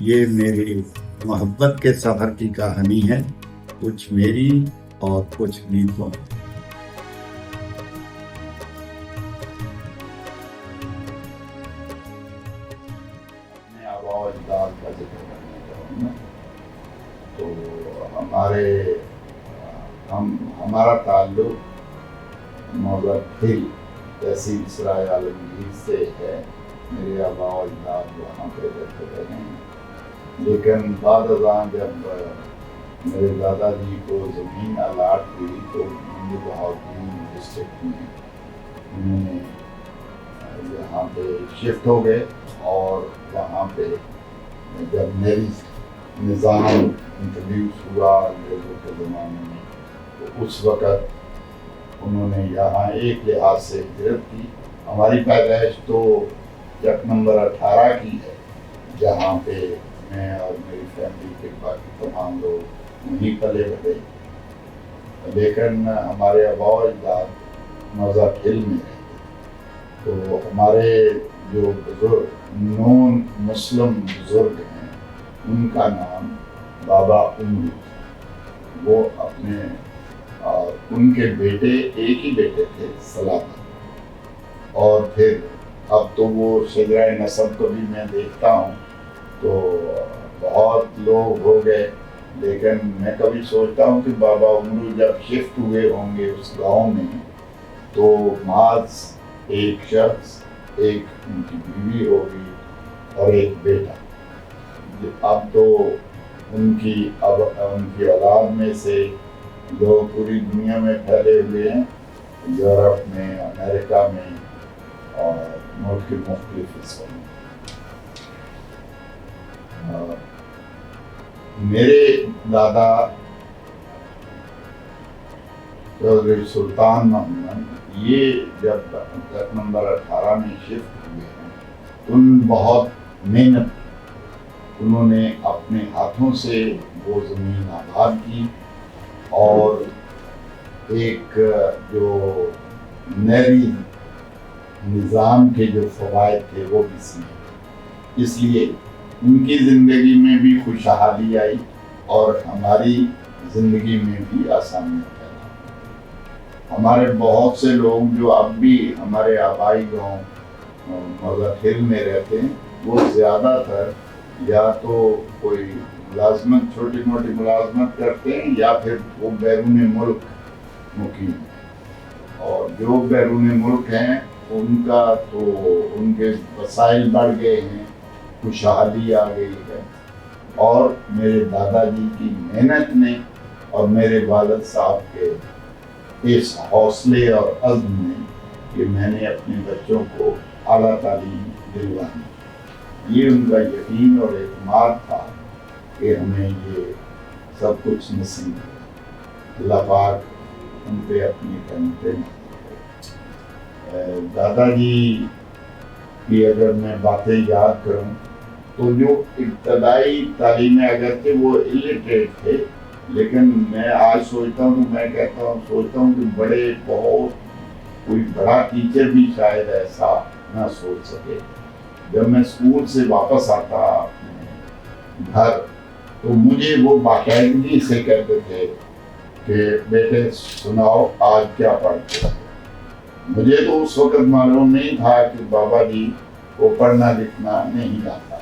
یہ میری محبت کے سفر کی کہانی ہے، کچھ میری اور کچھ گیتوں۔ میں آباء و اجداد کا ذکر کرنا چاہوں گا۔ تو ہمارا تعلق مغرب تحصیل سرائے عالمگیر سے ہے۔ میرے آباء و اجداد وہاں پہ رہتے رہے ہیں، لیکن بعد ازاں جب میرے دادا جی کو زمین الاٹ ہوئی تو منڈی بہاولپور ڈسٹرکٹ میں انہوں نے یہاں پہ شفٹ ہو گئے، اور وہاں پہ جب نیوی نظام انٹروڈیوس ہوا انگریزوں کے زمانے میں، تو اس وقت انہوں نے یہاں ایک لحاظ سے ہجرت کی۔ ہماری پیدائش تو چک نمبر 18 کی ہے، جہاں پہ میں اور میری فیملی کے باقی تمام لوگ وہیں پلے بڑھے، لیکن ہمارے آباء و اجداد مذہب ہل میں رہتے۔ تو ہمارے جو بزرگ نون مسلم بزرگ ہیں، ان کا نام بابا عمرو، وہ اپنے ان کے بیٹے، ایک ہی بیٹے تھے سلامت، اور پھر اب تو وہ شجرہ نسب کو بھی میں دیکھتا ہوں تو بہت لوگ ہو گئے، لیکن میں کبھی سوچتا ہوں کہ بابا عمرو جب شفٹ ہوئے ہوں گے اس گاؤں میں، تو محض ایک شخص، ایک ان کی بیوی ہوگی اور ایک بیٹا۔ اب تو ان کی اولاد میں سے لوگ پوری دنیا میں پھیلے ہوئے ہیں، یورپ میں، امریکہ میں اور ملک کے مختلف حصوں میں۔ میرے دادا چودھری سلطان محمد یہ جب چک نمبر 18 میں شفٹ ہوئے ہیں، ان بہت محنت، انہوں نے اپنے ہاتھوں سے وہ زمین آباد کی، اور ایک جو نیوی نظام کے جو فوائد تھے وہ بھی سیکھے۔ اس لیے ان کی زندگی میں بھی خوشحالی آئی اور ہماری زندگی میں بھی آسانیاں پیدا۔ ہمارے بہت سے لوگ جو اب بھی ہمارے آبائی گاؤں مغرب ہل میں رہتے ہیں، وہ زیادہ تر یا تو کوئی ملازمت، چھوٹی موٹی ملازمت کرتے ہیں، یا پھر وہ بیرون ملک مقیم ہیں۔ اور جو بیرون ملک ہیں ان کا تو ان کے وسائل بڑھ گئے ہیں، خوشحالی آ گئی ہے، اور میرے دادا جی کی محنت نے اور میرے والد صاحب کے اس حوصلے اور عزم نے کہ میں نے اپنے بچوں کو اعلیٰ تعلیم دلوانی، یہ ان کا یقین اور اعتماد تھا کہ ہمیں یہ سب کچھ نصیب ہے۔ اللہ پاک ان پہ اپنی رحمتیں نازل کرے۔ دادا جی کی اگر میں باتیں یاد کروں تو جو ابتدائی تعلیم، اگرچہ وہ الٹریٹ تھے، لیکن میں آج سوچتا ہوں سوچتا ہوں کہ کوئی بڑا ٹیچر بھی شاید ایسا نہ سوچ سکے۔ جب میں اسکول سے واپس آتا اپنے گھر تو مجھے وہ باقاعدگی سے کہتے تھے کہ بیٹے سناؤ آج کیا پڑھتے ہیں۔ مجھے تو اس وقت معلوم نہیں تھا کہ بابا جی کو پڑھنا لکھنا نہیں آتا،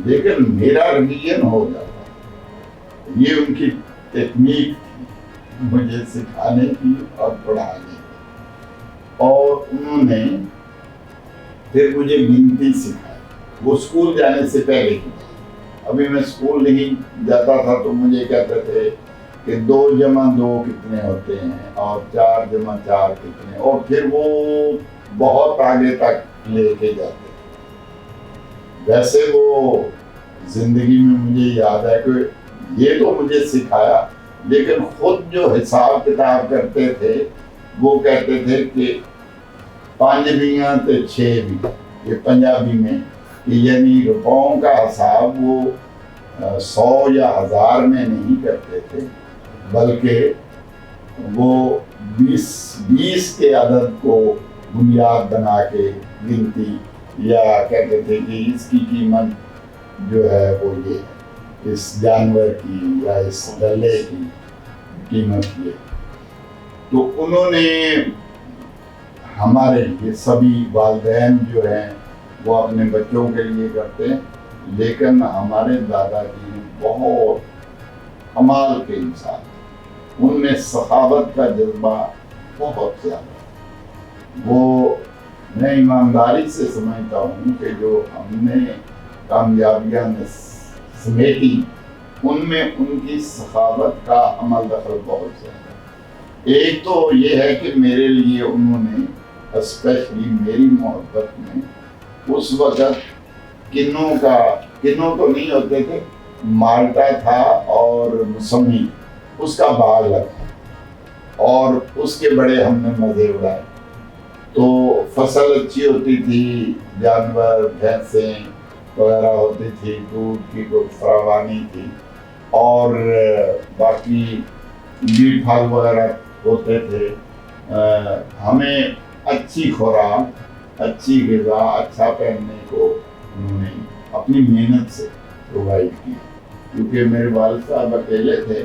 لیکن میرا ریویژن ہو جاتا۔ یہ ان کی ٹیکنیک تھی مجھے سکھانے کی اور پڑھانے کی، اور انہوں نے پھر مجھے گنتی سکھائی، وہ اسکول جانے سے پہلے کی بات۔ ابھی میں اسکول نہیں جاتا تھا تو مجھے کہتے تھے کہ 2 جمع 2 کتنے ہوتے ہیں، اور 4 جمع 4 کتنے، اور پھر وہ بہت آگے تک لے کے جاتے۔ ویسے وہ زندگی میں مجھے یاد ہے کہ یہ تو مجھے سکھایا، لیکن خود جو حساب کتاب کرتے تھے وہ کہتے تھے کہ 5 بیاں تے 6 بھی، یہ پنجابی میں، یعنی روپوں کا حساب وہ 100 یا 1000 میں نہیں کرتے تھے، بلکہ وہ 20 کے عدد کو بنیاد بنا کے گنتی، یا کہتے تھے کہ اس کی قیمت جو ہے وہ یہ ہے، اس جانور کی یا اس ڈلے کی قیمت یہ. تو انہوں نے ہمارے لیے سبھی والدین جو ہیں وہ اپنے بچوں کے لیے کرتے ہیں، لیکن ہمارے دادا جی نے بہت کمال کے انسان، ان میں سخاوت کا جذبہ بہت زیادہ. وہ میں ایمانداری سے سمجھتا ہوں کہ جو ہم نے کامیابیاں سمیٹی ان میں ان کی سخاوت کا عمل دخل بہت زیادہ. ایک تو یہ ہے کہ میرے لیے انہوں نے اسپیشلی میری محبت میں اس وقت کنوں تو نہیں ہوتے تھے، مالٹا تھا اور موسمی، اس کا باغ لگا اور اس کے بڑے ہم نے مزے اڑائے. تو فصل اچھی ہوتی تھی، جانور بھینسیں وغیرہ ہوتی تھی، دودھ کی کوئی فراوانی تھی، اور باقی میٹ پھل وغیرہ ہوتے تھے. ہمیں اچھی خوراک، اچھی غذا، اچھا پہننے کو انہوں نے اپنی محنت سے پرووائڈ کی. کیونکہ میرے والد صاحب اکیلے تھے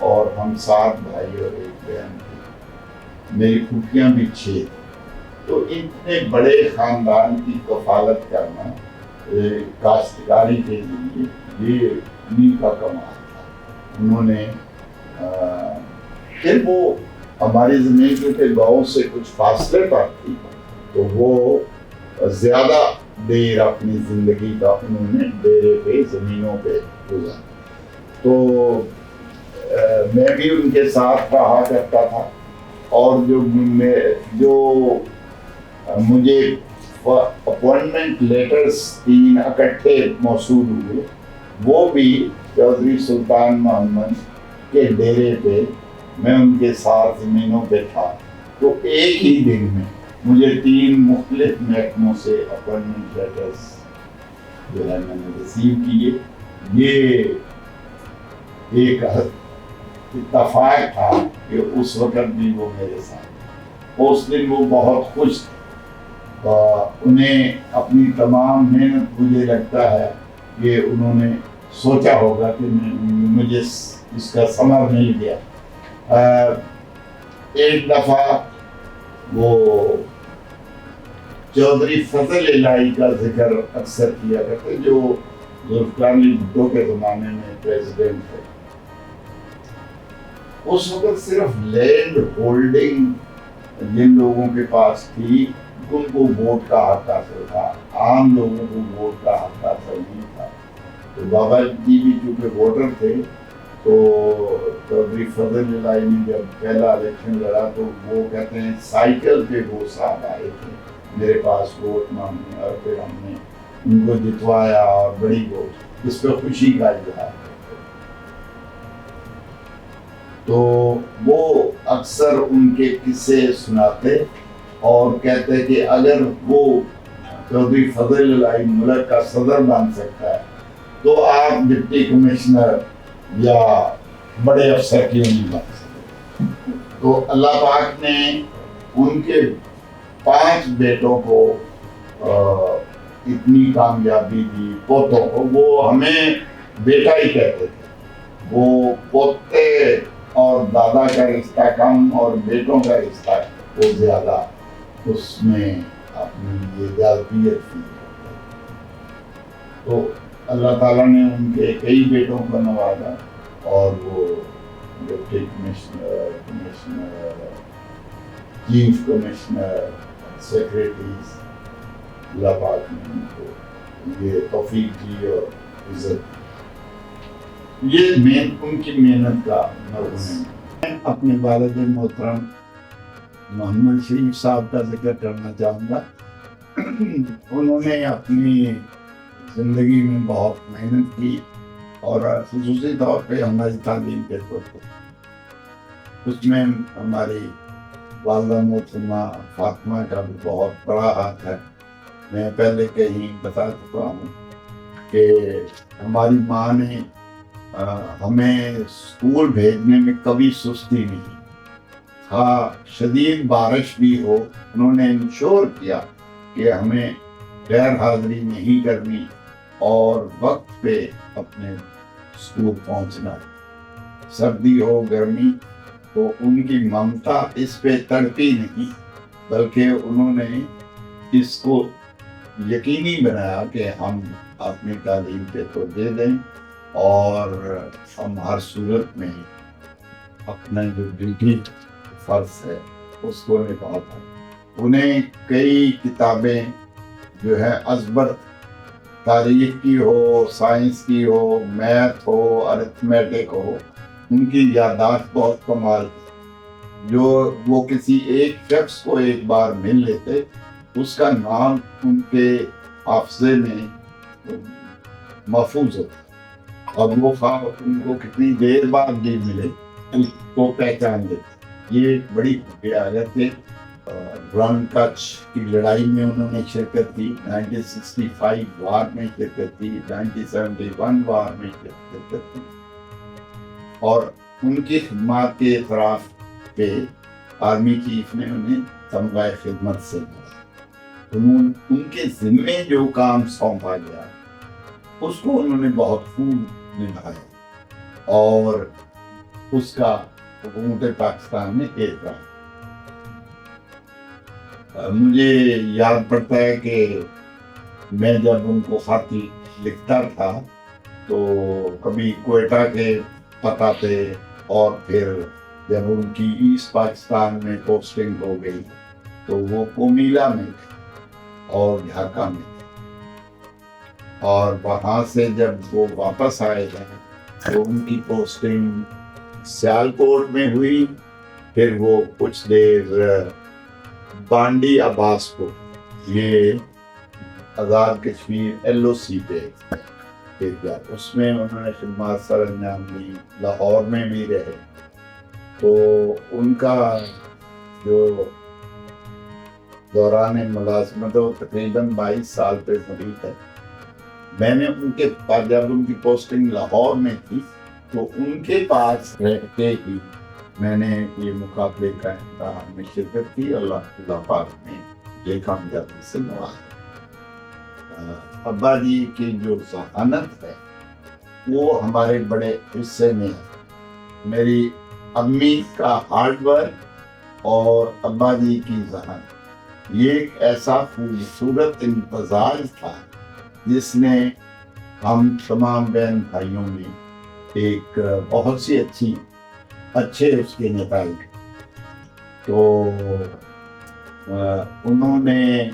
اور ہم 7 بھائی اور 1 بہن تھی، میری پھوپھیاں بھی 6 تھی. تو اتنے بڑے خاندان کی کفالت کرنا کاشتکاری کے لیے یہ انہیں کا کمال تھا. انہوں نے پھر وہ ہماری زمین کیونکہ گاؤں سے کچھ فاصلے پر تھی تو وہ زیادہ دیر اپنی زندگی کا انہوں نے ڈیرے پہ، زمینوں پہ گزارا. تو میں بھی ان کے ساتھ رہا کرتا تھا، اور جو مجھے اپوائنٹمنٹ لیٹرز 3 اکٹھے موصول ہوئے، وہ بھی چودھری سلطان محمد کے ڈیرے پہ میں ان کے ساتھ زمینوں پہ تھا. تو ایک ہی دن میں مجھے 3 مختلف محکموں سے اپوائنٹمنٹ لیٹرز جو ہے میں نے ریسیو کیے. یہ ایک اتفاق تھا کہ اس وقت بھی وہ میرے ساتھ. اس دن وہ بہت خوش تھے. انہیں اپنی تمام محنت، مجھے لگتا ہے کہ انہوں نے سوچا ہوگا کہ مجھے اس کا ثمر مل گیا. ایک دفعہ وہ چودھری فضل الہی کا ذکر اکثر کیا کرتے، جو ذوالفقار علی بھٹو کے زمانے میں پریزیڈنٹ تھے. اس وقت صرف لینڈ ہولڈنگ جن لوگوں کے پاس تھی ان کو ووٹ کا حق حاصل تھا، عام لوگوں کو ووٹ کا حق حاصل نہیں تھا. تو بابا جی بھی چونکہ ووٹر تھے، تو چودھری فضل الہی نے جب پہلا الیکشن لڑا تو وہ کہتے ہیں سائیکل پہ وہ صاحب آئے تھے میرے پاس ووٹ مانگنے، اور پھر ہم نے ان کو جتوایا اور بڑی ووٹ، اس پہ خوشی کا اظہار کرتے. تو وہ اکثر ان کے قصے سناتے اور کہتے کہ اگر وہ چودھری فضل الہی ملک کا صدر بن سکتا ہے تو آپ ڈپٹی کمشنر یا بڑے افسر کیوں نہیں بن سکتے. تو اللہ پاک نے ان کے 5 بیٹوں کو اتنی کامیابی دی، پوتوں کو. وہ ہمیں بیٹا ہی کہتے تھے، وہ پوتے اور دادا کا رشتہ کم اور بیٹوں کا رشتہ وہ زیادہ، اس میں اپنی یہ جاذبیت تھی. تو اللہ تعالیٰ نے ان کے کئی بیٹوں کو نوازا، اور وہ deputy commissioner, chief commissioner, secretaries, اللہ پاک نے ان کو یہ توفیق دی اور عزت دی. یہ ان کی محنت کا نمونہ. میں اپنے والد محترم محمد شریف صاحب کا ذکر کرنا چاہوں گا. انہوں نے اپنی زندگی میں بہت محنت کی، اور خصوصی طور پہ ہماری تعلیم کے طور پر اس میں ہماری والدہ محترمہ فاطمہ کا بھی بہت بڑا ہاتھ ہے. میں پہلے کہیں بتا چکا ہوں کہ ہماری ماں نے ہمیں اسکول بھیجنے میں کبھی سستی نہیں. ہاں، شدید بارش بھی ہو، انہوں نے انشور کیا کہ ہمیں غیر حاضری نہیں کرنی، اور وقت پہ اپنے اسکول پہنچنا ہے۔ سردی ہو گرمی تو ان کی ممتا اس پہ تڑپی نہیں، بلکہ انہوں نے اس کو یقینی بنایا کہ ہم اپنی تعلیم پہ توجہ دیں اور ہم ہر صورت میں اپنا جو ڈیوٹی فرض ہے اس کو نبھا پائیں۔ انہیں کئی کتابیں جو ہے ازبر، تاریخ کی ہو، سائنس کی ہو، میتھ ہو، ارتھمیٹک ہو، ان کی یادداشت بہت کمال ہے۔ جو وہ کسی ایک شخص کو ایک بار مل لیتے، اس کا نام ان کے حافظے میں محفوظ ہوتا، اور وہ خواہ ان کو کتنی دیر بعد بھی ملے اس کو پہچان دیتے۔ یہ بڑی حیات ہے۔ رن کچھ کی لڑائی میں انہوں نے شرکت کی، 1965 وار میں شرکت کی، 1971 وار میں شرکت کی، اور ان کی خدمات کے اعتراف پہ آرمی چیف نے انہیں تمغہ خدمت سے ان کے ذمے جو کام سونپا گیا اس کو انہوں نے بہت خوب نبھایا، اور اس کا حکومت پاکستان نے اعتراف۔ مجھے یاد پڑتا ہے کہ میں جب ان کو خط لکھتا تھا تو کبھی کوئٹہ کے پتہ پہ، اور پھر جب ان کی ایسٹ پاکستان میں پوسٹنگ ہو گئی تو وہ کومیلا میں اور ڈھاکہ میں، اور وہاں سے جب وہ واپس آئے ہیں تو ان کی پوسٹنگ سیالکوٹ میں ہوئی، پھر وہ کچھ دیر بانڈی عباس کو، یہ آزاد کشمیر LOC پہ گیا، اس میں انہوں نے خدمات سر انجام دی، لاہور میں بھی رہے۔ تو ان کا جو دوران ملازمت وہ تقریباً 22 سال پہ محیط ہے۔ میں نے ان کے پاس، جب ان کی پوسٹنگ لاہور میں تھی تو ان کے پاس رہ کے ہی میں نے یہ مقابلے کا امتحان میں شرکت کی، اور اللہ پاک نے یہ کامیابی سے نوازا۔ ابا جی کی جو ذہانت ہے وہ ہمارے بڑے حصے میں ہے۔ میری امی کا ہارڈ ورک اور ابا جی کی ذہانت، یہ ایک ایسا خوبصورت امتزاج تھا جس نے ہم تمام بہن بھائیوں میں ایک بہت سی اچھے اس کے نتائج۔ تو انہوں نے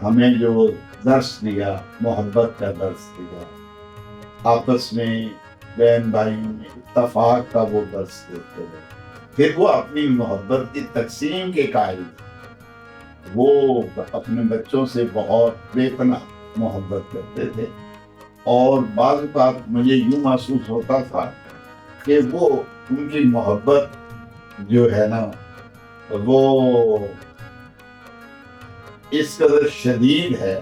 ہمیں جو درس دیا، محبت کا درس دیا، آپس میں بہن بھائیوں میں اتفاق کا وہ درس دیتے ہیں۔ پھر وہ اپنی محبت کی تقسیم کے قائل، وہ اپنے بچوں سے بہت بے پناہ محبت کرتے تھے، اور بعض اوقات مجھے یوں محسوس ہوتا تھا کہ وہ ان کی محبت جو ہے نا وہ اس قدر شدید ہے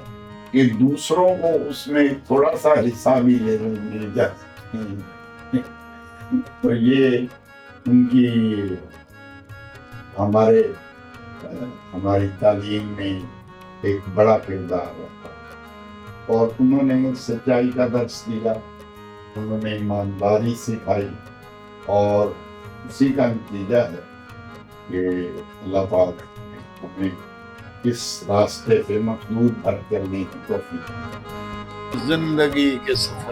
کہ دوسروں کو اس میں تھوڑا سا حصہ بھی مل جائے۔ تو یہ ان کی ہماری تعلیم میں ایک بڑا کردار رکھا، اور انہوں نے سچائی کا درس دیا، انہوں نے ایمانداری سکھائی، اور اسی کا نتیجہ ہے کہ اللہ پاک ہمیں اس راستے پہ مخلوط بھر کرنے کی توفیق۔ زندگی کے سفر